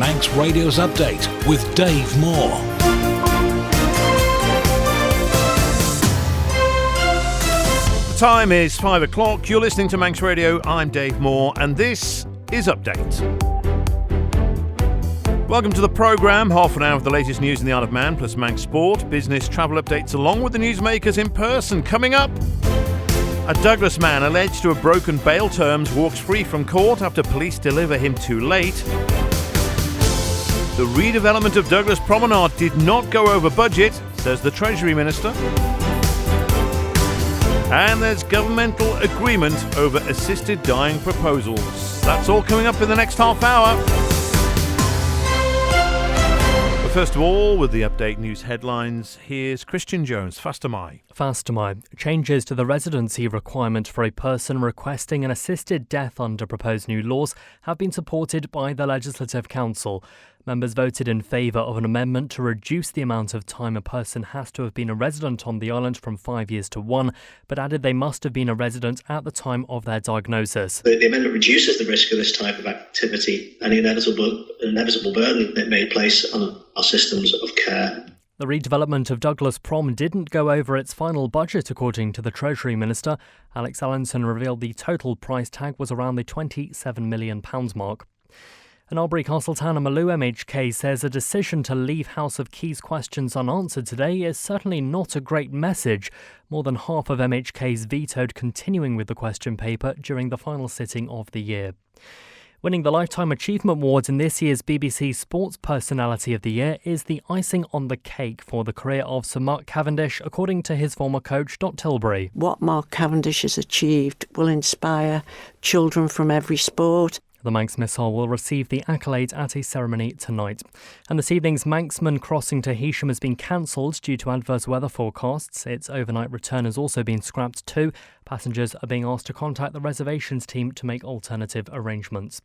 Manx Radio's Update with Dave Moore. The time is 5 o'clock. You're listening to Manx Radio. I'm Dave Moore, and this is Update. Welcome to the programme. Half an hour of the latest news in the Isle of Man, plus Manx sport, business, travel updates, along with the newsmakers in person. Coming up, a Douglas man alleged to have broken bail terms walks free from court after police deliver him too late. The redevelopment of Douglas Promenade did not go over budget, says the Treasury Minister. And there's governmental agreement over assisted dying proposals. That's all coming up in the next half hour. First of all, with the update news headlines, here's Christian Jones. Fastamai. Changes to the residency requirement for a person requesting an assisted death under proposed new laws have been supported by the Legislative Council. Members voted in favour of an amendment to reduce the amount of time a person has to have been a resident on the island from 5 years to 1, but added they must have been a resident at the time of their diagnosis. The amendment reduces the risk of this type of activity and the inevitable burden it may place on our systems of care. The redevelopment of Douglas Prom didn't go over its final budget, according to the Treasury Minister. Alex Allenson revealed the total price tag was around the £27 million mark. An Albury Castletown and Maloo MHK says a decision to leave House of Keys questions unanswered today is certainly not a great message. More than half of MHKs vetoed continuing with the question paper during the final sitting of the year. Winning the Lifetime Achievement Award in this year's BBC Sports Personality of the Year is the icing on the cake for the career of Sir Mark Cavendish, according to his former coach, Dot Tilbury. What Mark Cavendish has achieved will inspire children from every sport. The Manx missile will receive the accolade at a ceremony tonight. And this evening's Manxman crossing to Heysham has been cancelled due to adverse weather forecasts. Its overnight return has also been scrapped too. Passengers are being asked to contact the reservations team to make alternative arrangements.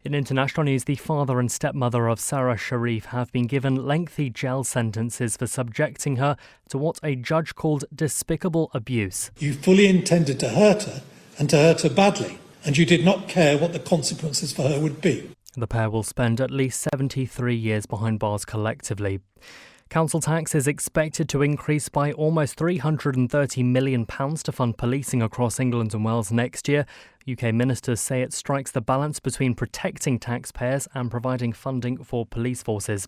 In international news, the father and stepmother of Sarah Sharif have been given lengthy jail sentences for subjecting her to what a judge called despicable abuse. You fully intended to hurt her, and to hurt her badly, and you did not care what the consequences for her would be. The pair will spend at least 73 years behind bars collectively. Council tax is expected to increase by almost £330 million to fund policing across England and Wales next year. UK ministers say it strikes the balance between protecting taxpayers and providing funding for police forces.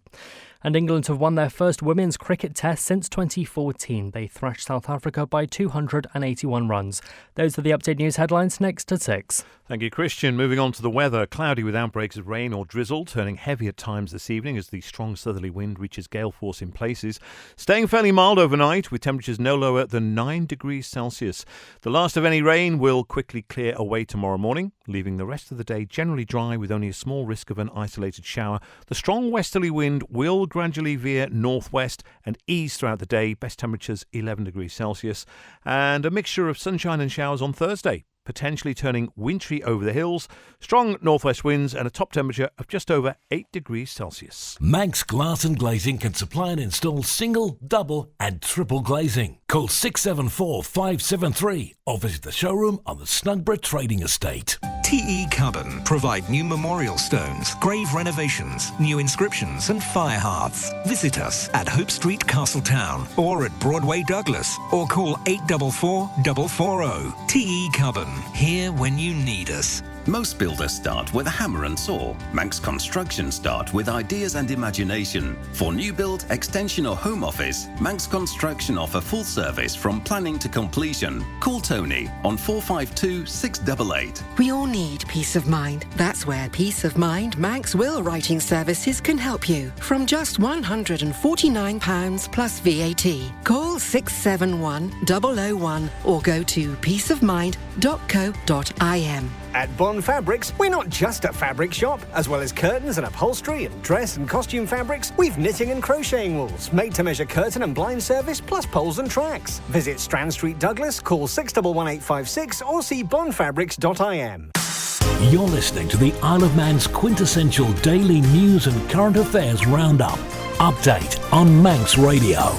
And England have won their first women's cricket test since 2014. They thrashed South Africa by 281 runs. Those are the update news headlines. Next at 6. Thank you, Christian. Moving on to the weather. Cloudy with outbreaks of rain or drizzle, turning heavy at times this evening as the strong southerly wind reaches gale force in places. Staying fairly mild overnight with temperatures no lower than 9 degrees Celsius. The last of any rain will quickly clear away tomorrow morning, leaving the rest of the day generally dry with only a small risk of an isolated shower. The strong westerly wind will gradually veer northwest and ease throughout the day. Best temperatures 11 degrees Celsius, and a mixture of sunshine and showers on Thursday, potentially turning wintry over the hills. Strong northwest winds and a top temperature of just over 8 degrees Celsius. Manx Glass and Glazing can supply and install single, double and triple glazing. Call 674 573 or visit the showroom on the Snugborough Trading Estate. TE Carbon provide new memorial stones, grave renovations, new inscriptions and fire hearths. Visit us at Hope Street, Castletown or at Broadway, Douglas, or call 844 440. TE Carbon, here when you need us. Most builders start with a hammer and saw. Manx Construction start with ideas and imagination. For new build, extension or home office, Manx Construction offer full service from planning to completion. Call Tony on 452 688. We all need peace of mind. That's where Peace of Mind Manx Will Writing Services can help you. From just £149 plus VAT. Call 671 001 or go to peaceofmind.co.im. At Bond Fabrics, we're not just a fabric shop. As well as curtains and upholstery and dress and costume fabrics, we've knitting and crocheting wools, made-to-measure curtain and blind service, plus poles and tracks. Visit Strand Street, Douglas, call 611856 or see bondfabrics.im. You're listening to the Isle of Man's quintessential daily news and current affairs roundup. Update on Manx Radio.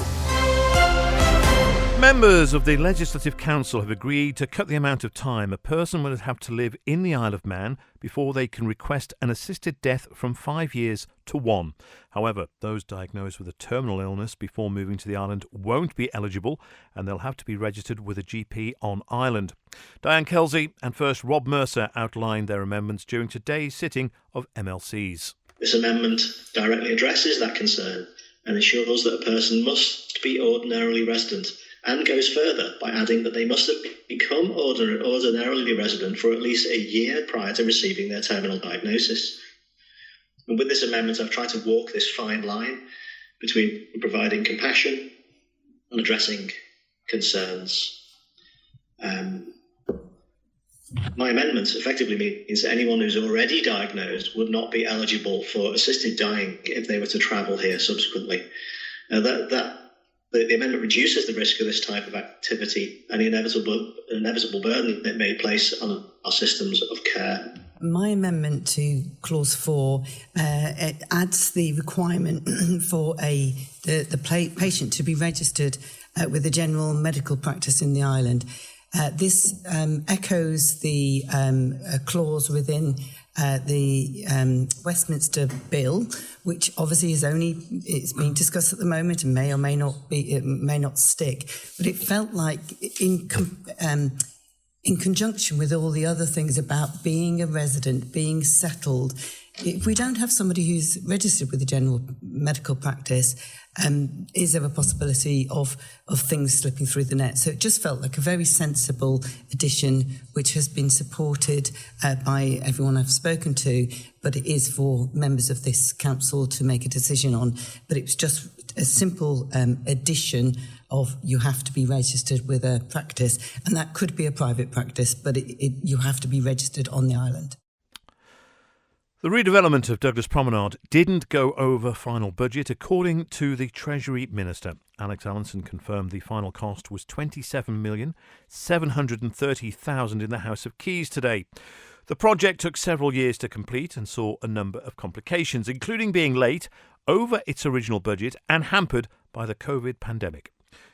Members of the Legislative Council have agreed to cut the amount of time a person will have to live in the Isle of Man before they can request an assisted death from 5 years to 1. However, those diagnosed with a terminal illness before moving to the island won't be eligible, and they'll have to be registered with a GP on island. Diane Kelsey and first Rob Mercer outlined their amendments during today's sitting of MLCs. This amendment directly addresses that concern and ensures that a person must be ordinarily resident, and goes further by adding that they must have become ordinarily resident for at least a year prior to receiving their terminal diagnosis. And with this amendment, I've tried to walk this fine line between providing compassion and addressing concerns. My amendment effectively means that anyone who's already diagnosed would not be eligible for assisted dying if they were to travel here subsequently. The amendment reduces the risk of this type of activity and the inevitable burden it may place on our systems of care. My amendment to Clause 4 it adds the requirement for the patient to be registered with a general medical practice in the island. This echoes the clause within the Westminster Bill, which obviously it's being discussed at the moment and may or may not be, it may not stick. But it felt like in conjunction with all the other things about being a resident, being settled, if we don't have somebody who's registered with a general medical practice, is there a possibility of things slipping through the net? So it just felt like a very sensible addition, which has been supported by everyone I've spoken to, but it is for members of this council to make a decision on. But it was just a simple addition of you have to be registered with a practice, and that could be a private practice, but you have to be registered on the island. The redevelopment of Douglas Promenade didn't go over final budget, according to the Treasury Minister. Alex Allinson confirmed the final cost was $27,730,000 in the House of Keys today. The project took several years to complete and saw a number of complications, including being late, over its original budget and hampered by the COVID pandemic.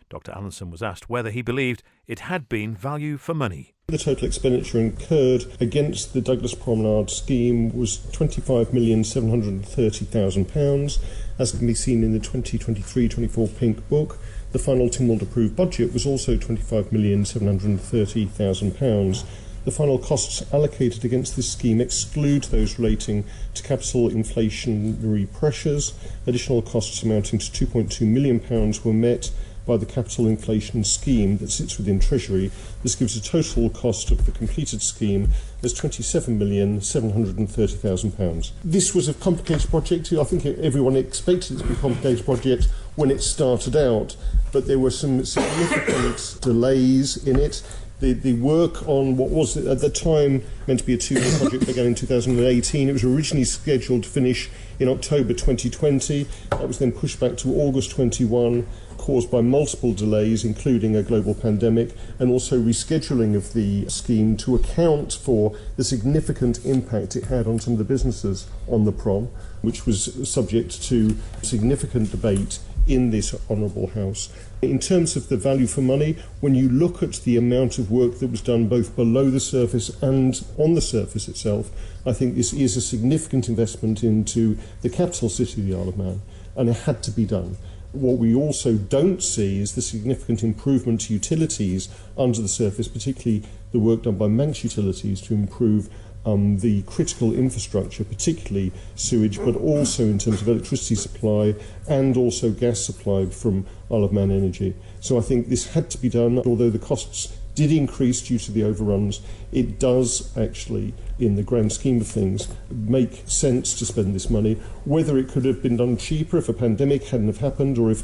Dr. Allinson was asked whether he believed it had been value for money. The total expenditure incurred against the Douglas Promenade scheme was £25,730,000, as can be seen in the 2023-24 Pink Book. The final Tynwald approved budget was also £25,730,000. The final costs allocated against this scheme exclude those relating to capital inflationary pressures. Additional costs amounting to £2.2 million were met by the capital inflation scheme that sits within Treasury. This gives a total cost of the completed scheme as £27,730,000. This was a complicated project. I think everyone expected it to be a complicated project when it started out, but there were some significant delays in it. The work on what was at the time meant to be a 2-year project began in 2018. It was originally scheduled to finish in October 2020. That was then pushed back to August 21, caused by multiple delays, including a global pandemic, and also rescheduling of the scheme to account for the significant impact it had on some of the businesses on the prom, which was subject to significant debate in this Honourable House. In terms of the value for money, when you look at the amount of work that was done both below the surface and on the surface itself, I think this is a significant investment into the capital city of the Isle of Man, and it had to be done. What we also don't see is the significant improvement to utilities under the surface, particularly the work done by Manx utilities to improve the critical infrastructure, particularly sewage, but also in terms of electricity supply and also gas supply from Isle of Man Energy. So I think this had to be done. Although the costs did increase due to the overruns, it does actually, in the grand scheme of things, make sense to spend this money. Whether it could have been done cheaper if a pandemic hadn't have happened, or if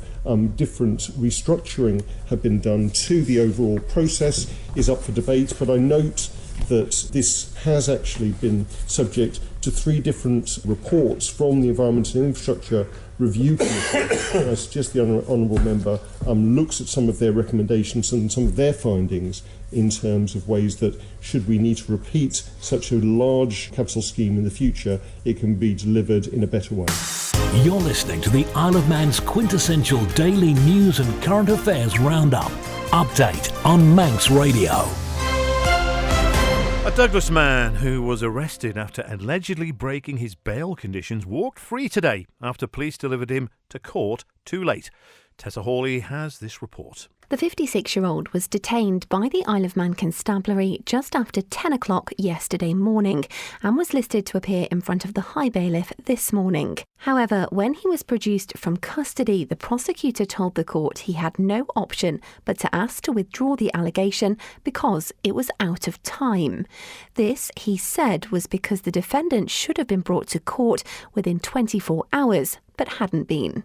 different restructuring had been done to the overall process, is up for debate. But I note that this has actually been subject to 3 different reports from the Environment and Infrastructure Review Committee. And I suggest the Honourable Member looks at some of their recommendations and some of their findings in terms of ways that, should we need to repeat such a large capital scheme in the future, it can be delivered in a better way. You're listening to the Isle of Man's quintessential daily news and current affairs roundup Update on Manx Radio. A Douglas man who was arrested after allegedly breaking his bail conditions walked free today after police delivered him to court too late. Tessa Hawley has this report. The 56-year-old was detained by the Isle of Man Constabulary just after 10 o'clock yesterday morning and was listed to appear in front of the High Bailiff this morning. However, when he was produced from custody, the prosecutor told the court he had no option but to ask to withdraw the allegation because it was out of time. This, he said, was because the defendant should have been brought to court within 24 hours, but hadn't been.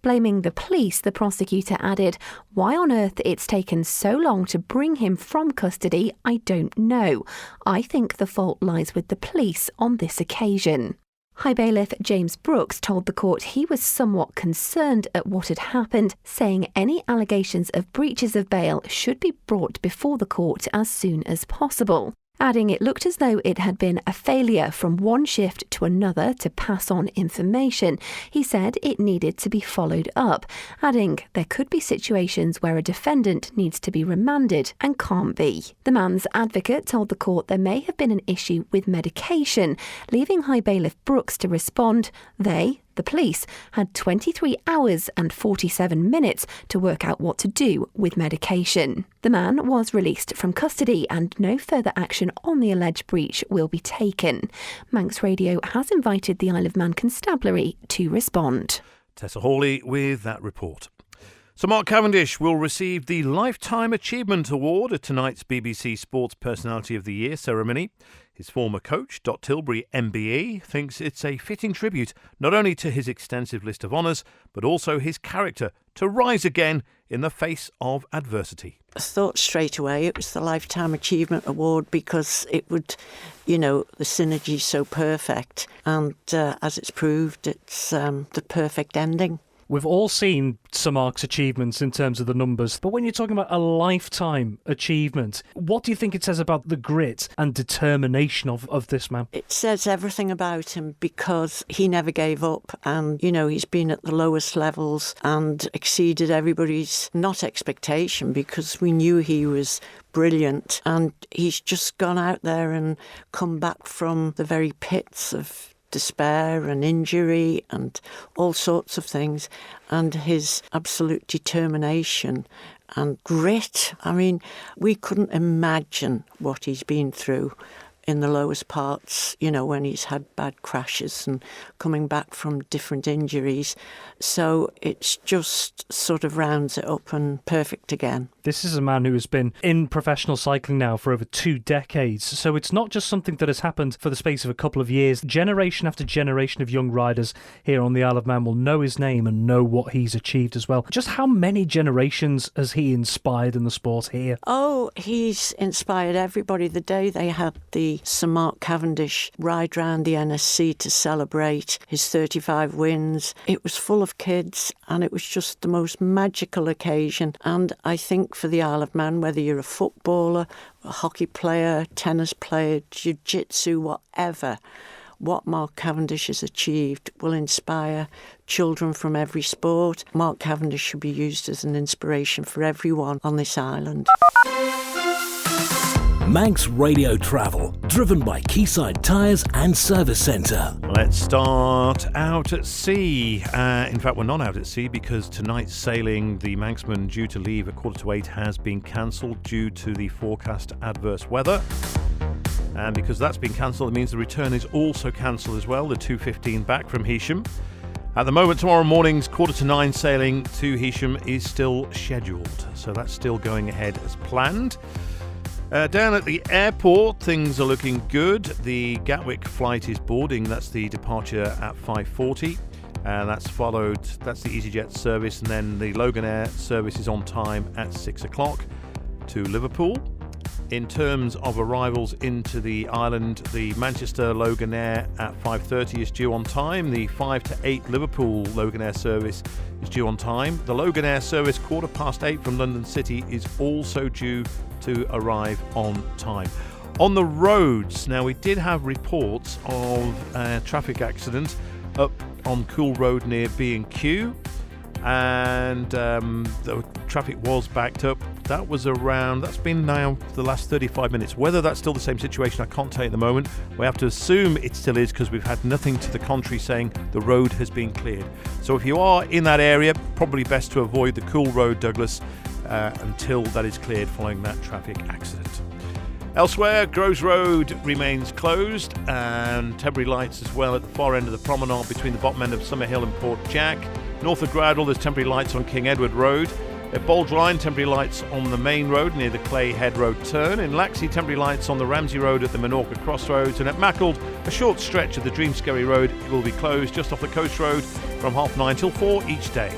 Blaming the police, the prosecutor added, "Why on earth it's taken so long to bring him from custody, I don't know. I think the fault lies with the police on this occasion." High Bailiff James Brooks told the court he was somewhat concerned at what had happened, saying any allegations of breaches of bail should be brought before the court as soon as possible. Adding it looked as though it had been a failure from one shift to another to pass on information. He said it needed to be followed up, adding there could be situations where a defendant needs to be remanded and can't be. The man's advocate told the court there may have been an issue with medication, leaving High Bailiff Brooks to respond. The police, had 23 hours and 47 minutes to work out what to do with medication. The man was released from custody and no further action on the alleged breach will be taken. Manx Radio has invited the Isle of Man Constabulary to respond. Tessa Hawley with that report. So Mark Cavendish will receive the Lifetime Achievement Award at tonight's BBC Sports Personality of the Year ceremony. His former coach, Dot Tilbury MBE, thinks it's a fitting tribute not only to his extensive list of honours, but also his character to rise again in the face of adversity. I thought straight away it was the Lifetime Achievement Award because it would, the synergy's so perfect. And as it's proved, it's the perfect ending. We've all seen Sir Mark's achievements in terms of the numbers, but when you're talking about a lifetime achievement, what do you think it says about the grit and determination of this man? It says everything about him because he never gave up and, he's been at the lowest levels and exceeded everybody's, not expectation, because we knew he was brilliant, and he's just gone out there and come back from the very pits of despair and injury and all sorts of things, and his absolute determination and grit. I mean, we couldn't imagine what he's been through in the lowest parts, when he's had bad crashes and coming back from different injuries. So it's just sort of rounds it up and perfect again. This is a man who has been in professional cycling now for over 2 decades. So it's not just something that has happened for the space of a couple of years. Generation after generation of young riders here on the Isle of Man will know his name and know what he's achieved as well. Just how many generations has he inspired in the sport here? Oh, he's inspired everybody. The day they had the Sir Mark Cavendish ride round the NSC to celebrate his 35 wins, it was full of kids and it was just the most magical occasion. And I think for the Isle of Man, whether you're a footballer, a hockey player, tennis player, jiu-jitsu, whatever, what Mark Cavendish has achieved will inspire children from every sport. Mark Cavendish should be used as an inspiration for everyone on this island. Manx Radio Travel, driven by Quayside Tyres and Service Centre. Let's start out at sea. In fact, we're not out at sea because tonight's sailing, the Manxman due to leave at 7:45, has been cancelled due to the forecast adverse weather. And because that's been cancelled, it means the return is also cancelled as well, the 2:15 back from Heysham. At the moment, tomorrow morning's 8:45 sailing to Heysham is still scheduled, so that's still going ahead as planned. Down at the airport, things are looking good. The Gatwick flight is boarding. That's the departure at 5:40. And that's the EasyJet service. And then the Loganair service is on time at 6 o'clock to Liverpool. In terms of arrivals into the island, the Manchester Loganair at 5:30 is due on time. The 5 to 8 Liverpool Loganair service is due on time. The Loganair service 8:15 from London City is also due to arrive on time. On the roads, now we did have reports of a traffic accident up on Cool Road near B&Q, and the traffic was backed up That's been now for the last 35 minutes. Whether that's still the same situation, I can't tell you at the moment. We have to assume it still is because we've had nothing to the contrary saying the road has been cleared. So if you are in that area, probably best to avoid the Cool Road, Douglas, until that is cleared following that traffic accident. Elsewhere, Groves Road remains closed, and temporary lights as well at the far end of the promenade between the bottom end of Summerhill and Port Jack. North of Gradle, there's temporary lights on King Edward Road. At Baldwin, temporary lights on the main road near the Clay Head Road turn. In Laxey, temporary lights on the Ramsey Road at the Minorca Crossroads. And at Mackle, a short stretch of the Dreamskerry Road will be closed just off the Coast Road from 9:30 till 4 each day.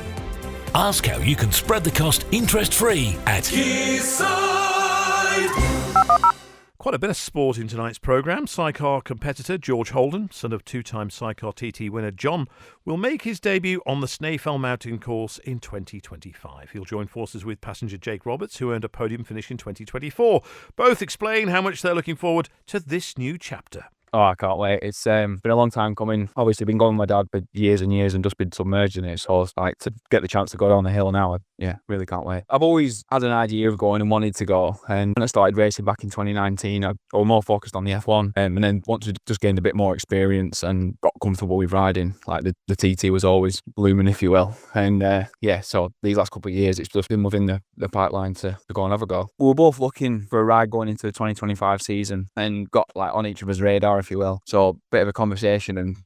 Ask how you can spread the cost interest-free at Quayside. Quite a bit of sport in tonight's programme. Sidecar competitor George Holden, son of two-time Sidecar TT winner John, will make his debut on the Snaefell Mountain Course in 2025. He'll join forces with passenger Jake Roberts, who earned a podium finish in 2024. Both explain how much they're looking forward to this new chapter. Oh, I can't wait. It's been a long time coming. Obviously, been going with my dad for years and years and just been submerged in it. So it's like to get the chance to go down the hill now, really can't wait. I've always had an idea of going and wanted to go. And when I started racing back in 2019, I was more focused on the F1. And then once we just gained a bit more experience and got comfortable with riding, like the TT was always blooming, if you will. And so these last couple of years, it's just been within the pipeline to go and have a go. We were both looking for a ride going into the 2025 season and got like on each other's radar, if you will. So a bit of a conversation, and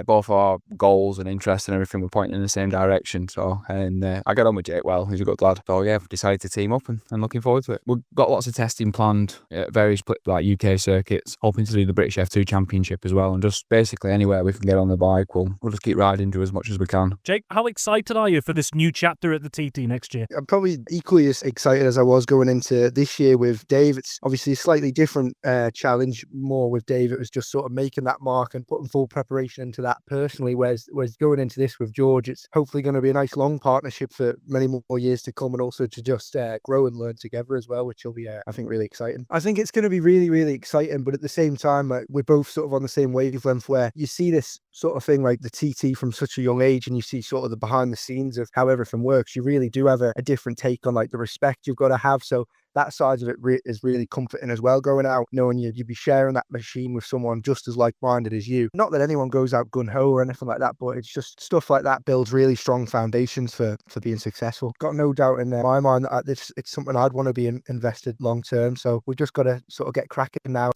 both our goals and interests and everything were pointing in the same direction. So, and I got on with Jake well. He's a good lad. So we've decided to team up and looking forward to it. We've got lots of testing planned at various like UK circuits, hoping to do the British F2 Championship as well. And just basically anywhere we can get on the bike, we'll just keep riding, do as much as we can. Jake, how excited are you for this new chapter at the TT next year? I'm probably equally as excited as I was going into this year with Dave. It's obviously a slightly different challenge. More with Dave, it was just sort of making that mark and putting full preparation into that personally, whereas going into this with George, it's hopefully going to be a nice long partnership for many more years to come, and also to just grow and learn together as well, which will be I think really exciting. I think it's going to be really, really exciting, but at the same time we're both sort of on the same wavelength, where you see this sort of thing like the TT from such a young age and you see sort of the behind the scenes of how everything works. You really do have a different take on like the respect you've got to have. So that side of it is really comforting as well, going out knowing you'd be sharing that machine with someone just as like-minded as you. Not that anyone goes out gung-ho or anything like that, but it's just stuff like that builds really strong foundations for being successful. Got no doubt in my mind that it's something I'd want to be invested long-term, so we've just got to sort of get cracking now.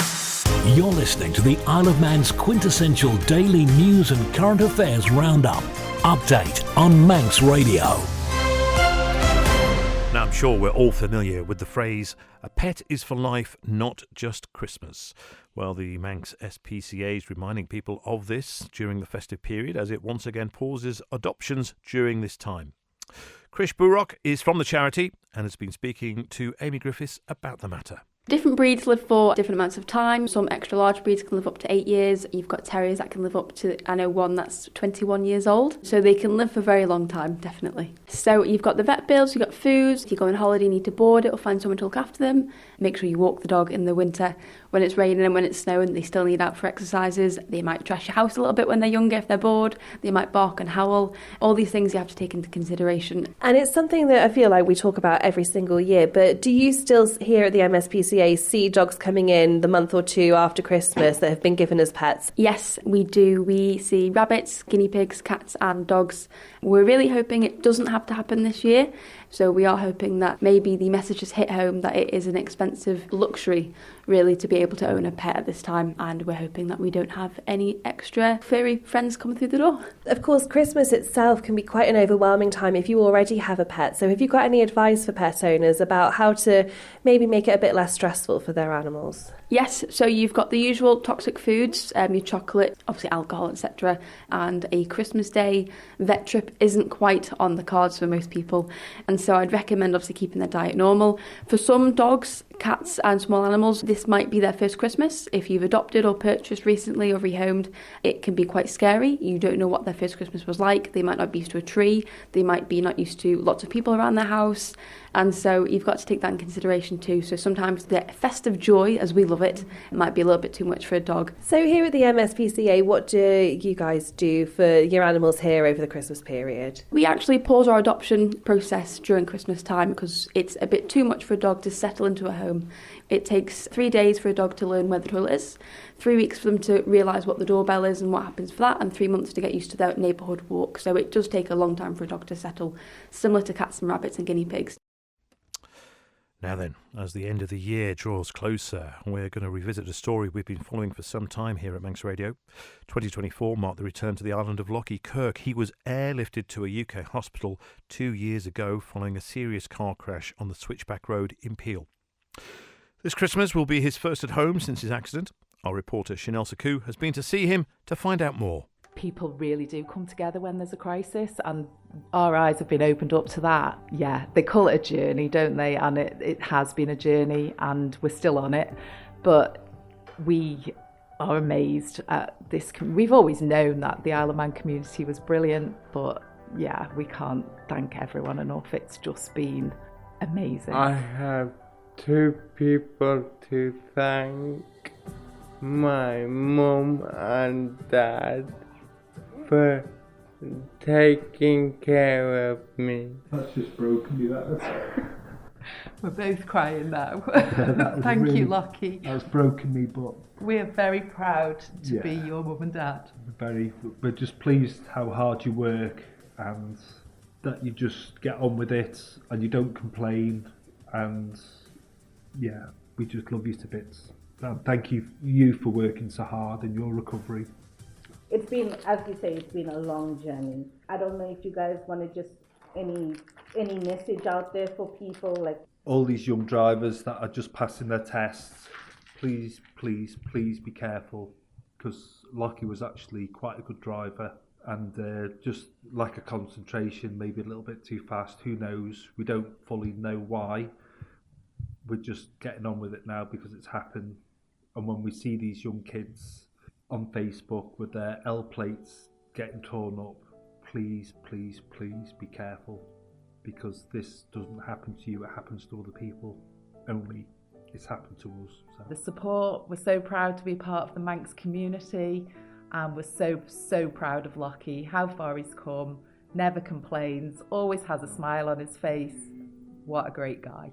You're listening to the Isle of Man's quintessential daily news and current affairs roundup. Update on Manx Radio. Now, I'm sure we're all familiar with the phrase, a pet is for life, not just Christmas. Well, the Manx SPCA is reminding people of this during the festive period as it once again pauses adoptions during this time. Krish Burrock is from the charity and has been speaking to Amy Griffiths about the matter. Different breeds live for different amounts of time. Some extra large breeds can live up to 8 years. You've got terriers that can live up to, I know one that's 21 years old. So they can live for a very long time, definitely. So you've got the vet bills, you've got foods. If you go on holiday and need to board it or find someone to look after them, make sure you walk the dog in the winter. When it's raining and when it's snowing, they still need out for exercises. They might trash your house a little bit when they're younger if they're bored. They might bark and howl. All these things you have to take into consideration. And it's something that I feel like we talk about every single year, but do you still here at the MSPCA see dogs coming in the month or two after Christmas that have been given as pets? Yes, we do. We see rabbits, guinea pigs, cats and dogs. We're really hoping it doesn't have to happen this year. So we are hoping that maybe the message has hit home that it is an expensive luxury, really, to be able to own a pet at this time. And we're hoping that we don't have any extra furry friends coming through the door. Of course, Christmas itself can be quite an overwhelming time if you already have a pet. So have you got any advice for pet owners about how to maybe make it a bit less stressful for their animals? Yes, so you've got the usual toxic foods, your chocolate, obviously alcohol, etc. And a Christmas Day vet trip isn't quite on the cards for most people. And so I'd recommend obviously keeping their diet normal. For some dogs, cats and small animals, this might be their first Christmas. If you've adopted or purchased recently or rehomed, it can be quite scary. You don't know what their first Christmas was like. They might not be used to a tree. They might be not used to lots of people around their house. And so you've got to take that in consideration too. So sometimes the festive joy, as we love love it. It might be a little bit too much for a dog. So here at the MSPCA, what do you guys do for your animals here over the Christmas period? We actually pause our adoption process during Christmas time because it's a bit too much for a dog to settle into a home. It takes 3 days for a dog to learn where the toilet is, 3 weeks for them to realise what the doorbell is and what happens for that, and 3 months to get used to their neighbourhood walk. So it does take a long time for a dog to settle, similar to cats and rabbits and guinea pigs. Now then, as the end of the year draws closer, we're going to revisit a story we've been following for some time here at Manx Radio. 2024 marked the return to the island of Lochie Kirk. He was airlifted to a UK hospital 2 years ago following a serious car crash on the Switchback Road in Peel. This Christmas will be his first at home since his accident. Our reporter Chanel Saku has been to see him to find out more. People really do come together when there's a crisis, and our eyes have been opened up to that. Yeah, they call it a journey, don't they? And it has been a journey, and we're still on it. But we are amazed at this. We've always known that the Isle of Man community was brilliant, but yeah, we can't thank everyone enough. It's just been amazing. I have 2 people to thank: my mum and dad for taking care of me. That's just broken me, that. We're both crying now. Thank you, Lochie. That's broken me, but we're very proud to be your mum and dad. We're just pleased how hard you work and that you just get on with it and you don't complain, and yeah, we just love you to bits. Thank you for working so hard in your recovery. It's been, as you say, it's been a long journey. I don't know if you guys want to just any message out there for people, like all these young drivers that are just passing their tests. Please be careful, because Lochie was actually quite a good driver, and just lack of concentration, maybe a little bit too fast. Who knows? We don't fully know why. We're just getting on with it now because it's happened. And when we see these young kids on Facebook with their L plates getting torn up, please be careful, because this doesn't happen to you, it happens to other people. Only it's happened to us. So. The support, we're so proud to be part of the Manx community, and we're so proud of Lochie, how far he's come, never complains, always has a smile on his face. What a great guy.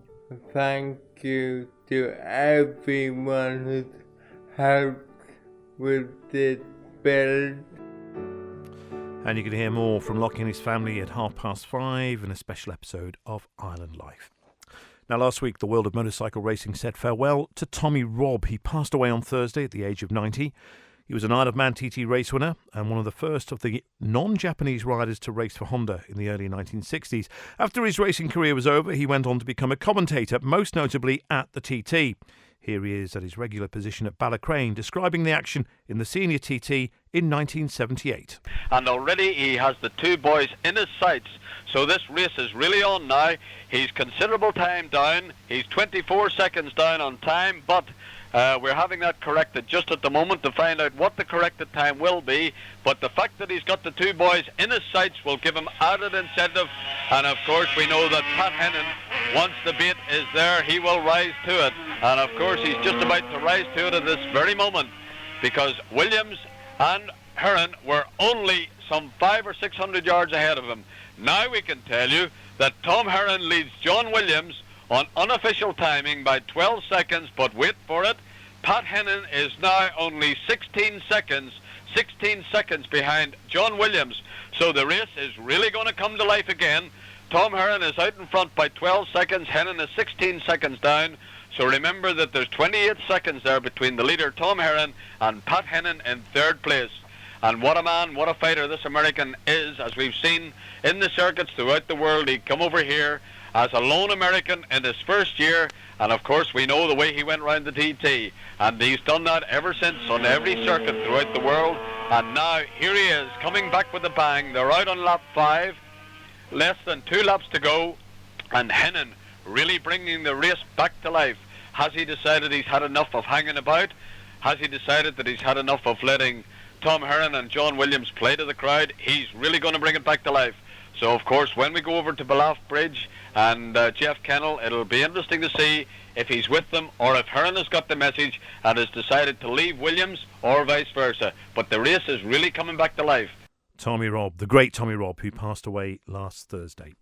Thank you to everyone who's helped with this build. And you can hear more from Lochie and his family at 5:30 in a special episode of Island Life. Now, last week, the world of motorcycle racing said farewell to Tommy Robb. He passed away on Thursday at the age of 90. He was an Isle of Man TT race winner and one of the first of the non-Japanese riders to race for Honda in the early 1960s. After his racing career was over, he went on to become a commentator, most notably at the TT. Here he is at his regular position at Ballacrane, describing the action in the senior TT in 1978. And already he has the 2 boys in his sights. So this race is really on now. He's considerable time down. He's 24 seconds down on time, but we're having that corrected just at the moment to find out what the corrected time will be. But the fact that he's got the 2 boys in his sights will give him added incentive. And of course we know that Pat Hennon, once the bait is there, he will rise to it. And of course he's just about to rise to it at this very moment, because Williams and Heron were only some 500 or 600 yards ahead of him. Now we can tell you that Tom Heron leads John Williams on unofficial timing by 12 seconds, but wait for it, Pat Hennon is now only 16 seconds behind John Williams. So the race is really going to come to life again. Tom Heron is out in front by 12 seconds, Hennon is 16 seconds down. So remember that there's 28 seconds there between the leader Tom Heron and Pat Hennon in 3rd place. And what a man, what a fighter this American is, as we've seen in the circuits throughout the world. He'd come over here as a lone American in his first year, and of course we know the way he went round the TT, and he's done that ever since on every circuit throughout the world. And now here he is coming back with a bang. They're out on lap 5, less than 2 laps to go, and Hennon really bringing the race back to life. Has he decided he's had enough of hanging about? Has he decided that he's had enough of letting Tom Heron and John Williams play to the crowd? He's really going to bring it back to life. So of course when we go over to Belaf Bridge and Jeff Kennel, it'll be interesting to see if he's with them or if Hearn has got the message and has decided to leave Williams or vice versa. But the race is really coming back to life. Tommy Robb, the great Tommy Robb, who passed away last Thursday.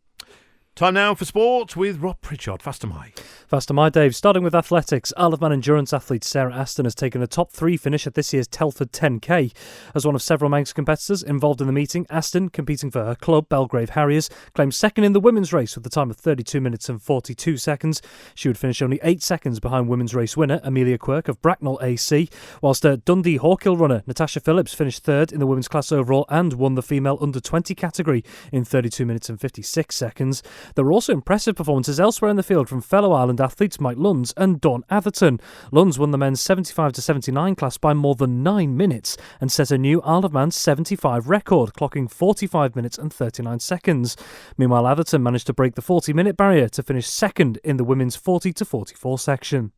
Time now for sport with Rob Pritchard. Faster my Dave. Starting with athletics, Isle of Man endurance athlete Sarah Aston has taken a top 3 finish at this year's Telford 10K. As one of several Manx competitors involved in the meeting, Aston, competing for her club, Belgrave Harriers, claimed second in the women's race with a time of 32 minutes and 42 seconds. She would finish only 8 seconds behind women's race winner Amelia Quirk of Bracknell AC, whilst Dundee Hawkill runner Natasha Phillips finished third in the women's class overall and won the female under-20 category in 32 minutes and 56 seconds. There were also impressive performances elsewhere in the field from fellow Ireland athletes Mike Lunds and Dawn Atherton. Lunds won the men's 75-79 class by more than 9 minutes and set a new Isle of Man 75 record, clocking 45 minutes and 39 seconds. Meanwhile, Atherton managed to break the 40-minute barrier to finish second in the women's 40-44 section.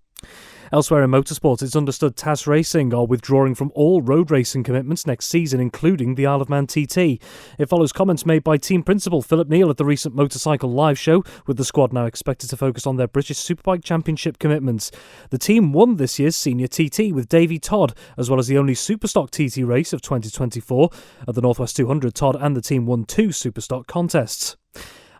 Elsewhere in motorsport, it's understood TAS Racing are withdrawing from all road racing commitments next season, including the Isle of Man TT. It follows comments made by team principal Philip Neal at the recent Motorcycle Live show, with the squad now expected to focus on their British Superbike Championship commitments. The team won this year's Senior TT with Davy Todd, as well as the only Superstock TT race of 2024. At the Northwest 200, Todd and the team won 2 Superstock contests.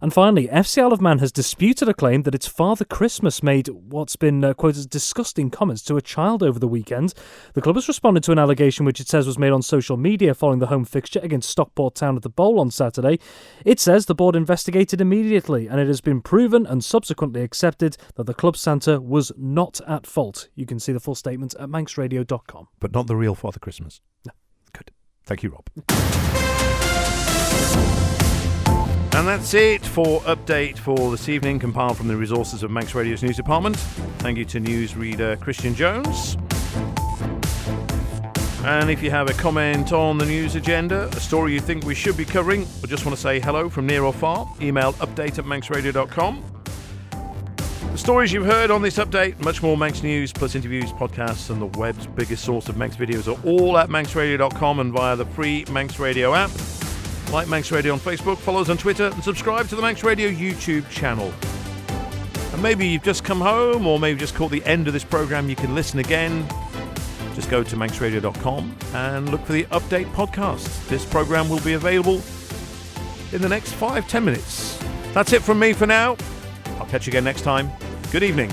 And finally, FC Isle of Man has disputed a claim that its Father Christmas made what's been quoted as disgusting comments to a child over the weekend. The club has responded to an allegation which it says was made on social media following the home fixture against Stockport Town at the Bowl on Saturday. It says the board investigated immediately and it has been proven and subsequently accepted that the club Santa was not at fault. You can see the full statement at manxradio.com. But not the real Father Christmas. No. Good. Thank you, Rob. And that's it for Update for this evening, compiled from the resources of Manx Radio's news department. Thank you to newsreader Christian Jones. And if you have a comment on the news agenda, a story you think we should be covering, or just want to say hello from near or far, email update@manxradio.com. The stories you've heard on this update, much more Manx news, plus interviews, podcasts, and the web's biggest source of Manx videos are all at manxradio.com and via the free Manx Radio app. Like Manx Radio on Facebook, follow us on Twitter, and subscribe to the Manx Radio YouTube channel. And maybe you've just come home, or maybe just caught the end of this programme, you can listen again. Just go to manxradio.com and look for the Update podcast. This programme will be available in the next 5-10 minutes. That's it from me for now. I'll catch you again next time. Good evening.